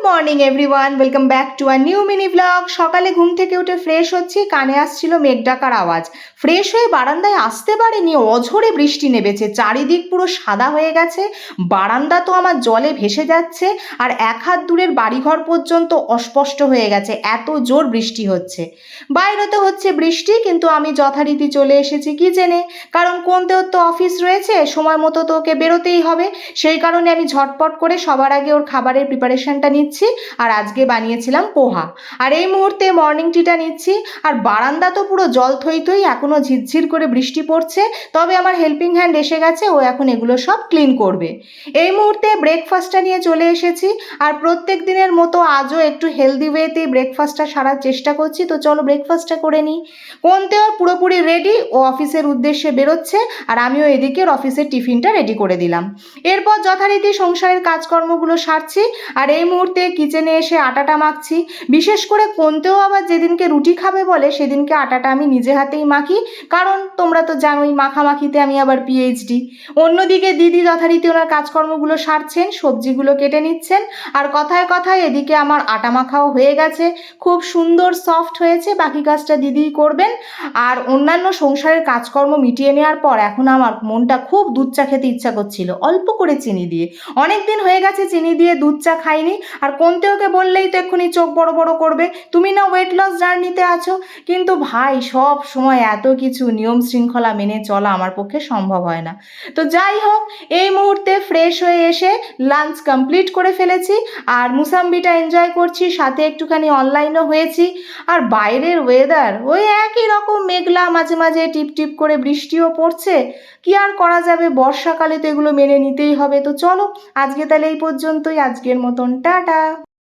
Morning everyone, welcome back to a new mini blog. সকালে ঘুম থেকে উঠে ফ্রেশ হচ্ছি, কানে আসছিল মেঘ ডাকার আওয়াজ। ফ্রেশ হয়ে বারান্দায় আসতে পারিনি, অঝোরে বৃষ্টি নেমেছে, চারিদিক পুরো সাদা হয়ে গেছে। বারান্দা তো আমার জলে ভেসে যাচ্ছে, আর এক হাত দূরের বাড়িঘর পর্যন্ত অস্পষ্ট হয়ে গেছে, এত জোর বৃষ্টি হচ্ছে। বাইরে তো হচ্ছে বৃষ্টি, কিন্তু আমি যথারীতি চলে এসেছি কিচেনে, কারণ কোনতেও তো অফিস রয়েছে, সময় মতো তো ওকে বেরোতেই হবে। সেই কারণে আমি ঝটপট করে সবার আগে ওর খাবারের প্রিপারেশনটা নিচ্ছি। আর আজকে বানিয়েছিলাম পোহা, আর এই মুহূর্তে মর্নিং টিটা নিচ্ছি। আর বারান্দা তো পুরো জল থই থই, এখনো ঝিরঝির করে বৃষ্টি পড়ছে, তবে আমার হেল্পিং হ্যান্ড এসে গেছে, ও এখন এগুলো সব ক্লিন করবে। এই মুহূর্তে ব্রেকফাস্টটা নিয়ে চলে এসেছি, আর প্রত্যেক দিনের মতো আজও একটু হেলদি ওয়েতেই ব্রেকফাস্টটা সারার চেষ্টা করছি। তো চলো ব্রেকফাস্টটা করে নিই। কোনতেও পুরোপুরি রেডি, ও অফিসের উদ্দেশ্যে বেরোচ্ছে, আর আমিও এদিকে ওর অফিসের টিফিনটা রেডি করে দিলাম। এরপর যথারীতি সংসারের কাজকর্মগুলো সারছি, আর এই মুহূর্তে কিচেনে এসে আটাটা মাখছি। বিশেষ করে কোনতেও আবার যেদিনকে রুটি খাবে বলে, সেদিনকে আটাটা আমি নিজে হাতেই মাখি, কারণ তোমরা তো জানোই মাখামাখিতে আমি আবার পিএইচডি। অন্যদিকে দিদি যথারীতি ওনার কাজকর্মগুলো সারছেন, সবজিগুলো কেটে নিচ্ছেন, আর কথায় কথায় এদিকে আমার আটা মাখাও হয়ে গেছে, খুব সুন্দর সফট হয়েছে। বাকি কাজটা দিদিই করবেন। আর অন্যান্য সংসারের কাজকর্ম মিটিয়ে নেওয়ার পর এখন আমার মনটা খুব দুধ চা খেতে ইচ্ছা করছিল, অল্প করে চিনি দিয়ে। অনেক দিন হয়ে গেছে চিনি দিয়ে দুধ চা খাইনি। আর কোনতেওকে বললেই তো এক্ষুনি চোখ বড় বড় করবে, তুমি না ওয়েট লস জার্নিতে আছো। কিন্তু ভাই, সব সময় এত কিছু নিয়ম শৃঙ্খলা মেনে চলা আমার পক্ষে সম্ভব হয় না। তো যাই হোক, এই মুহূর্তে ফ্রেশ হয়ে এসে লাঞ্চ কমপ্লিট করে ফেলেছি, আর মুসাম্বিটা এনজয় করছি, সাথে একটুখানি অনলাইনও হয়েছি। আর বাইরের ওয়েদার ওই একই রকম মেঘলা, মাঝে মাঝে টিপ টিপ করে বৃষ্টিও পড়ছে। কি আর করা যাবে, বর্ষাকালে তো এগুলো মেনে নিতেই হবে। তো চলো আজকে তাহলে এই পর্যন্তই, আজকের মতন টাটা।